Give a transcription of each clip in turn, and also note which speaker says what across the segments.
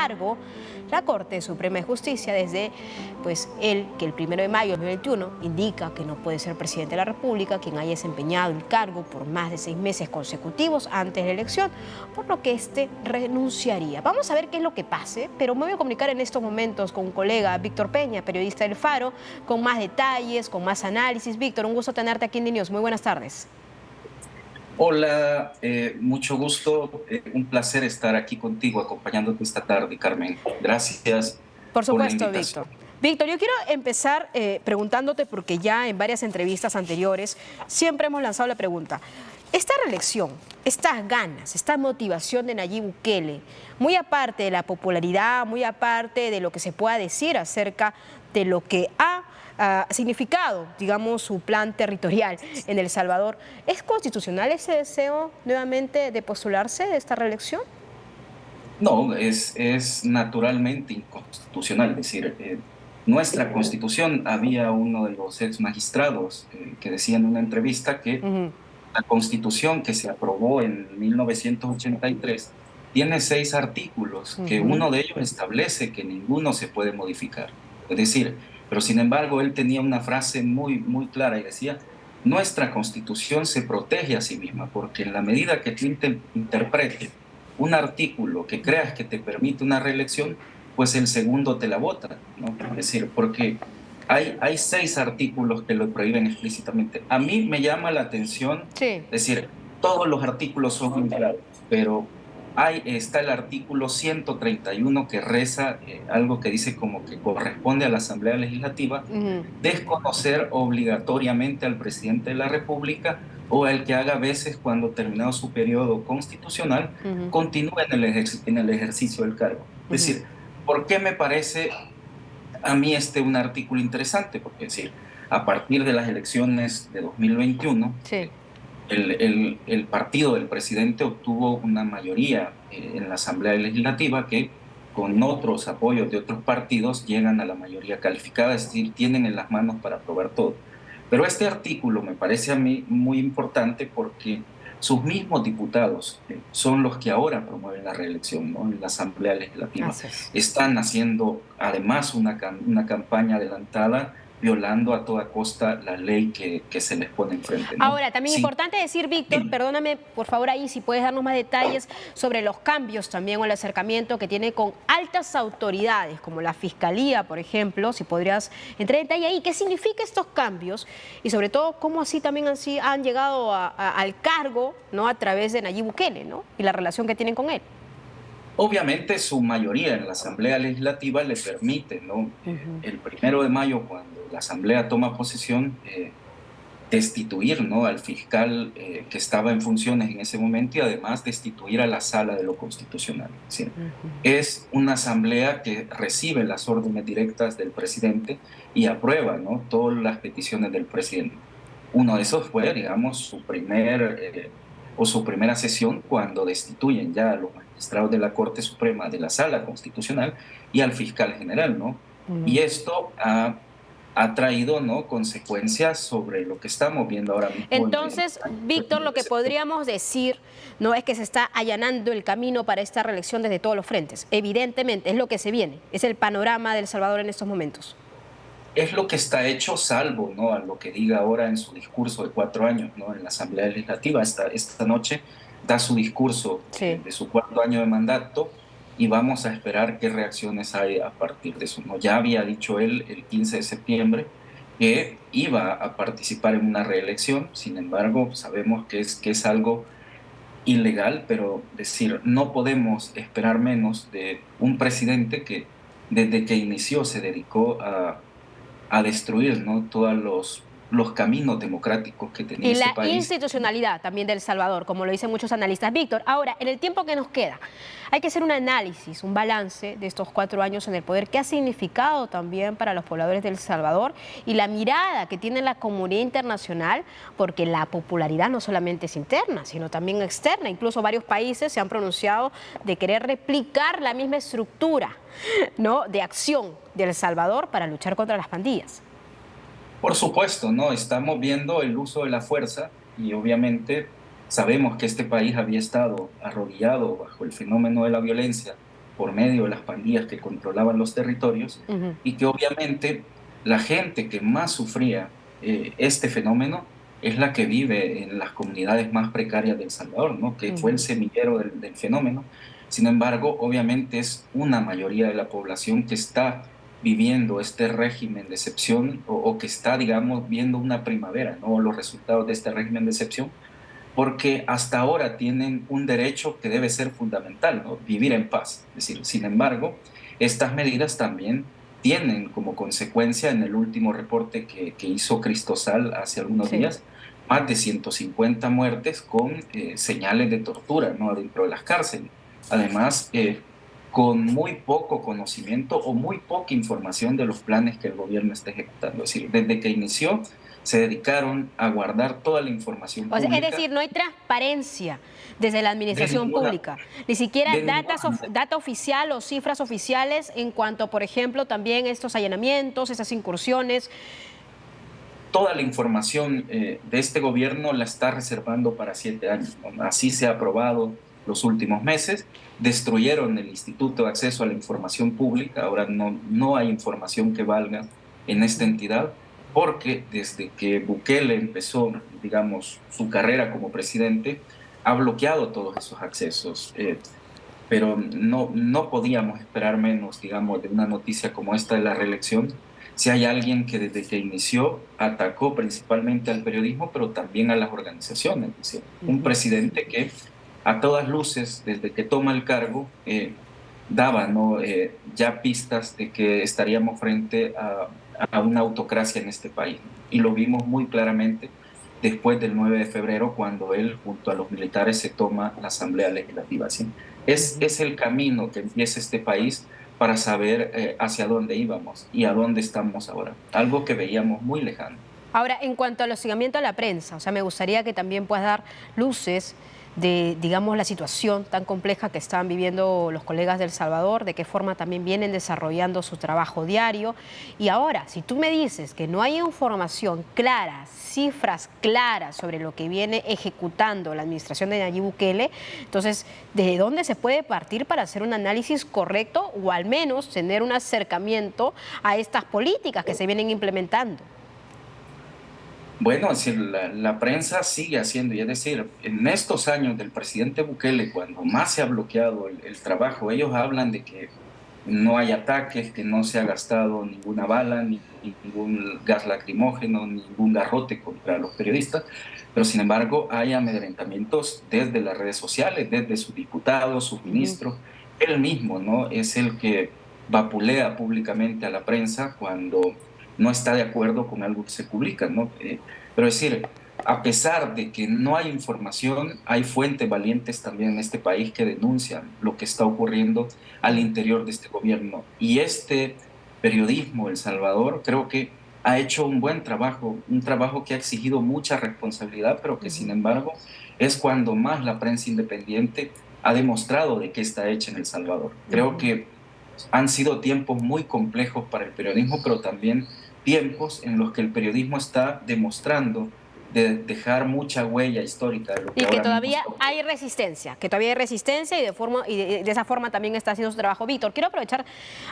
Speaker 1: cargo la Corte Suprema de Justicia desde que el 1 de mayo de 2021 indica que no puede ser presidente de la República quien haya desempeñado el cargo por más de 6 meses consecutivos antes de la elección, por lo que este renunciaría. Vamos a ver qué es lo que pase, pero me voy a comunicar en estos momentos con un colega, Víctor Peña, periodista del Faro, con más detalles, con más análisis. Víctor, un gusto tenerte aquí en DiNews. Muy buenas tardes.
Speaker 2: Hola, mucho gusto, un placer estar aquí contigo acompañándote esta tarde, Carmen. Gracias
Speaker 1: Por
Speaker 2: por la
Speaker 1: supuesto,
Speaker 2: invitación.
Speaker 1: Víctor. Víctor, yo quiero empezar preguntándote, porque ya en varias entrevistas anteriores siempre hemos lanzado la pregunta. Esta reelección, estas ganas, esta motivación de Nayib Bukele, muy aparte de la popularidad, muy aparte de lo que se pueda decir acerca de lo que ha significado, digamos, su plan territorial en El Salvador, ¿es constitucional ese deseo nuevamente de postularse de esta reelección?
Speaker 2: No, es naturalmente inconstitucional. Es decir, nuestra Constitución, había uno de los ex magistrados que decía en una entrevista que la Constitución que se aprobó en 1983 tiene 6 artículos, que uno de ellos establece que ninguno se puede modificar. Es decir, pero sin embargo él tenía una frase muy clara y decía: nuestra Constitución se protege a sí misma, porque en la medida que tú interpretes un artículo que creas que te permite una reelección, pues el segundo te la vota, ¿no? Es decir, porque hay 6 artículos que lo prohíben explícitamente. A mí me llama la atención,
Speaker 1: Sí.
Speaker 2: es decir, todos los artículos son muy claros, pero está el artículo 131 que reza algo que dice como que corresponde a la Asamblea Legislativa desconocer obligatoriamente al presidente de la República o al que haga veces, cuando terminado su periodo constitucional, continúe en el ejercicio del cargo. Es decir, ¿por qué me parece a mí un artículo interesante? Porque, es decir, a partir de las elecciones de 2021,
Speaker 1: Sí.
Speaker 2: el partido del presidente obtuvo una mayoría en la Asamblea Legislativa que, con otros apoyos de otros partidos, llegan a la mayoría calificada, es decir, tienen en las manos para aprobar todo. Pero este artículo me parece a mí muy importante porque sus mismos diputados son los que ahora promueven la reelección, ¿no? En la Asamblea Legislativa. Están haciendo además una campaña adelantada, violando a toda costa la ley que se les pone enfrente, ¿no?
Speaker 1: Ahora, también importante decir, Víctor, perdóname, por favor, ahí si puedes darnos más detalles sobre los cambios también o el acercamiento que tiene con altas autoridades, como la Fiscalía, por ejemplo, si podrías entrar en detalle ahí, ¿qué significan estos cambios? Y sobre todo, ¿cómo así también han llegado al cargo, ¿no?, a través de Nayib Bukele, ¿no?, y la relación que tienen con él?
Speaker 2: Obviamente su mayoría en la Asamblea Legislativa le permite, ¿no? El 1 de mayo, cuando la Asamblea toma posesión, destituir, ¿no?, al fiscal que estaba en funciones en ese momento, y además destituir a la Sala de lo Constitucional. ¿Sí? Es una Asamblea que recibe las órdenes directas del presidente y aprueba, ¿no?, todas las peticiones del presidente. Uno de esos fue, digamos, su primera sesión, cuando destituyen ya a los magistrados de la Corte Suprema, de la Sala Constitucional, y al fiscal general, ¿no? Y esto ha traído, ¿no?, consecuencias sobre lo que estamos viendo ahora mismo.
Speaker 1: Entonces, Víctor, lo que podríamos decir, ¿no?, es que se está allanando el camino para esta reelección desde todos los frentes. Evidentemente, es lo que se viene, es el panorama de El Salvador en estos momentos.
Speaker 2: Es lo que está hecho, salvo, ¿no?, a lo que diga ahora en su discurso de 4 años, ¿no?, en la Asamblea Legislativa. Esta noche da su discurso de su 4º año de mandato, y vamos a esperar qué reacciones hay a partir de eso, ¿no? Ya había dicho él el 15 de septiembre que iba a participar en una reelección. Sin embargo, sabemos que es algo ilegal, pero decir, no podemos esperar menos de un presidente que desde que inició se dedicó a destruir, ¿no?, todos los caminos democráticos que tenía
Speaker 1: Y
Speaker 2: este
Speaker 1: la
Speaker 2: país.
Speaker 1: institucionalidad también de El Salvador, como lo dicen muchos analistas. Víctor, ahora, en el tiempo que nos queda, hay que hacer un análisis, un balance de estos 4 años en el poder, qué ha significado también para los pobladores de El Salvador y la mirada que tiene la comunidad internacional, porque la popularidad no solamente es interna, sino también externa. Incluso varios países se han pronunciado de querer replicar la misma estructura, ¿no?, de acción de El Salvador para luchar contra las pandillas.
Speaker 2: Por supuesto, ¿no? Estamos viendo el uso de la fuerza, y obviamente sabemos que este país había estado arrodillado bajo el fenómeno de la violencia por medio de las pandillas que controlaban los territorios,
Speaker 1: Ujú,
Speaker 2: y que obviamente la gente que más sufría este fenómeno es la que vive en las comunidades más precarias de El Salvador, ¿no? Que fue el
Speaker 1: ujú.
Speaker 2: semillero del fenómeno. Sin embargo, obviamente es una mayoría de la población que está viviendo este régimen de excepción o que está, digamos, viendo una primavera, ¿no? Los resultados de este régimen de excepción, porque hasta ahora tienen un derecho que debe ser fundamental, ¿no? Vivir en paz. Es decir, sin embargo, estas medidas también tienen como consecuencia, en el último reporte que hizo Cristosal hace algunos
Speaker 1: Sí.
Speaker 2: días, más de 150 muertes con señales de tortura, ¿no? Dentro de las cárceles. Además, con muy poco conocimiento o muy poca información de los planes que el gobierno está ejecutando. Es decir, desde que inició, se dedicaron a guardar toda la información
Speaker 1: O sea, es
Speaker 2: pública
Speaker 1: decir, no hay transparencia desde la
Speaker 2: de
Speaker 1: administración
Speaker 2: ninguna,
Speaker 1: pública, ni siquiera
Speaker 2: de ninguna manera.
Speaker 1: data oficial o cifras oficiales en cuanto, por ejemplo, también estos allanamientos, esas incursiones.
Speaker 2: Toda la información de este gobierno la está reservando para 7 años, ¿no? Así se ha aprobado los últimos meses. Destruyeron el Instituto de Acceso a la Información Pública. Ahora no hay información que valga en esta entidad, porque desde que Bukele empezó, digamos, su carrera como presidente, ha bloqueado todos esos accesos. Pero no podíamos esperar menos, digamos, de una noticia como esta de la reelección, si hay alguien que desde que inició atacó principalmente al periodismo, pero también a las organizaciones. Es decir, un
Speaker 1: Ujú.
Speaker 2: presidente que a todas luces, desde que toma el cargo, daba, ¿no? Ya pistas de que estaríamos frente a una autocracia en este país, ¿no? Y lo vimos muy claramente después del 9 de febrero, cuando él, junto a los militares, se toma la Asamblea Legislativa. ¿Sí?
Speaker 1: Ujú.
Speaker 2: Es el camino que empieza este país para saber hacia dónde íbamos y a dónde estamos ahora. Algo que veíamos muy lejano.
Speaker 1: Ahora, en cuanto al hostigamiento a la prensa, o sea, me gustaría que también puedas dar luces de, digamos, la situación tan compleja que están viviendo los colegas de El Salvador, de qué forma también vienen desarrollando su trabajo diario. Y ahora, si tú me dices que no hay información clara, cifras claras sobre lo que viene ejecutando la administración de Nayib Bukele, entonces, ¿de dónde se puede partir para hacer un análisis correcto o al menos tener un acercamiento a estas políticas que se vienen implementando?
Speaker 2: Bueno, es decir, la prensa sigue haciendo, y es decir, en estos años del presidente Bukele, cuando más se ha bloqueado el trabajo, ellos hablan de que no hay ataques, que no se ha gastado ninguna bala, ni ningún gas lacrimógeno, ni ningún garrote contra los periodistas, pero sin embargo hay amedrentamientos desde las redes sociales, desde sus diputados, sus
Speaker 1: Ujú.
Speaker 2: ministros. Él mismo, ¿no? Es el que vapulea públicamente a la prensa cuando no está de acuerdo con algo que se publica, ¿no? Pero es decir, a pesar de que no hay información, hay fuentes valientes también en este país que denuncian lo que está ocurriendo al
Speaker 1: Ujú.
Speaker 2: interior de este gobierno. Y este periodismo, El Salvador, creo que ha hecho un buen trabajo, un trabajo que ha exigido mucha responsabilidad, pero que sin
Speaker 1: Ujú.
Speaker 2: embargo es cuando más la prensa independiente ha demostrado de qué está hecha en El Salvador. Creo
Speaker 1: Ujú.
Speaker 2: que han sido tiempos muy complejos para el periodismo, pero también tiempos en los que el periodismo está demostrando de dejar mucha huella histórica de lo que
Speaker 1: Y que
Speaker 2: ahora mismo
Speaker 1: todavía
Speaker 2: está ocurriendo.
Speaker 1: hay resistencia, que todavía hay resistencia y de esa forma también está haciendo su trabajo. Víctor, quiero aprovechar,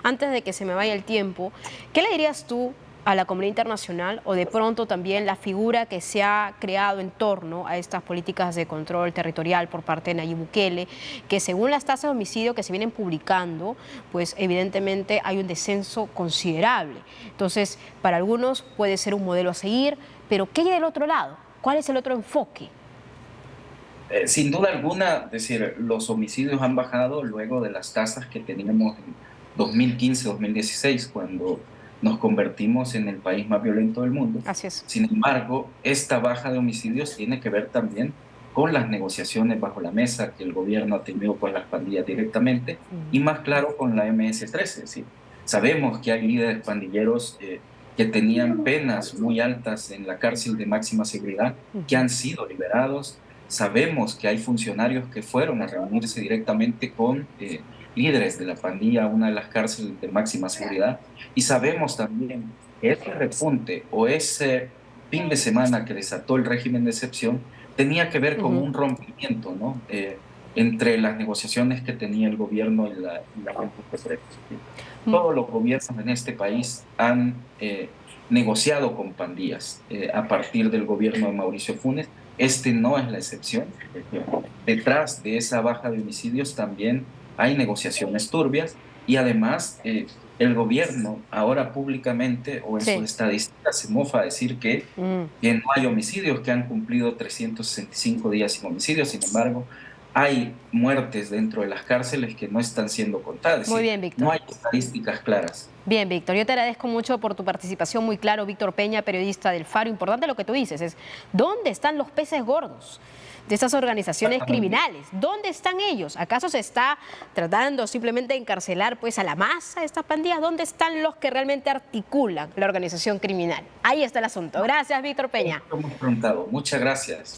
Speaker 1: antes de que se me vaya el tiempo, ¿qué le dirías tú a la comunidad internacional o de pronto también la figura que se ha creado en torno a estas políticas de control territorial por parte de Nayib Bukele, que según las tasas de homicidio que se vienen publicando, pues evidentemente hay un descenso considerable? Entonces, para algunos puede ser un modelo a seguir, pero ¿qué hay del otro lado? ¿Cuál es el otro enfoque?
Speaker 2: Sin duda alguna, es decir, los homicidios han bajado luego de las tasas que teníamos en 2015-2016, cuando nos convertimos en el país más violento del mundo.
Speaker 1: Así es.
Speaker 2: Sin embargo, esta baja de homicidios tiene que ver también con las negociaciones bajo la mesa que el gobierno ha tenido con las pandillas directamente y
Speaker 1: Ujú.
Speaker 2: más claro con la MS-13. Es decir, sabemos que hay líderes pandilleros que tenían penas muy altas en la cárcel de máxima seguridad que
Speaker 1: Ujú.
Speaker 2: han sido liberados. Sabemos que hay funcionarios que fueron a reunirse directamente con líderes de la pandilla, una de las cárceles de máxima seguridad, y sabemos también que ese repunte o ese fin de semana que desató el régimen de excepción tenía que ver con
Speaker 1: Ujú.
Speaker 2: un rompimiento, ¿no? entre las negociaciones que tenía el gobierno y la Junta de Presos. Todos los gobiernos en este país han negociado con pandillas a partir del gobierno de Mauricio Funes. Este no es la excepción. Detrás de esa baja de homicidios también hay negociaciones turbias y además el gobierno ahora públicamente o en su estadística se mofa a decir que no hay homicidios, que han cumplido 365 días sin homicidios. Sin embargo, hay muertes dentro de las cárceles que no están siendo contadas.
Speaker 1: Muy bien, Víctor.
Speaker 2: No hay estadísticas claras.
Speaker 1: Bien, Víctor, yo te agradezco mucho por tu participación, muy claro. Víctor Peña, periodista del Faro. Importante lo que tú dices, es ¿dónde están los peces gordos de estas organizaciones criminales? ¿Dónde están ellos? ¿Acaso se está tratando simplemente de encarcelar pues a la masa de estas pandillas? ¿Dónde están los que realmente articulan la organización criminal? Ahí está el asunto. Gracias, Víctor Peña.
Speaker 2: Hemos preguntado. Muchas gracias.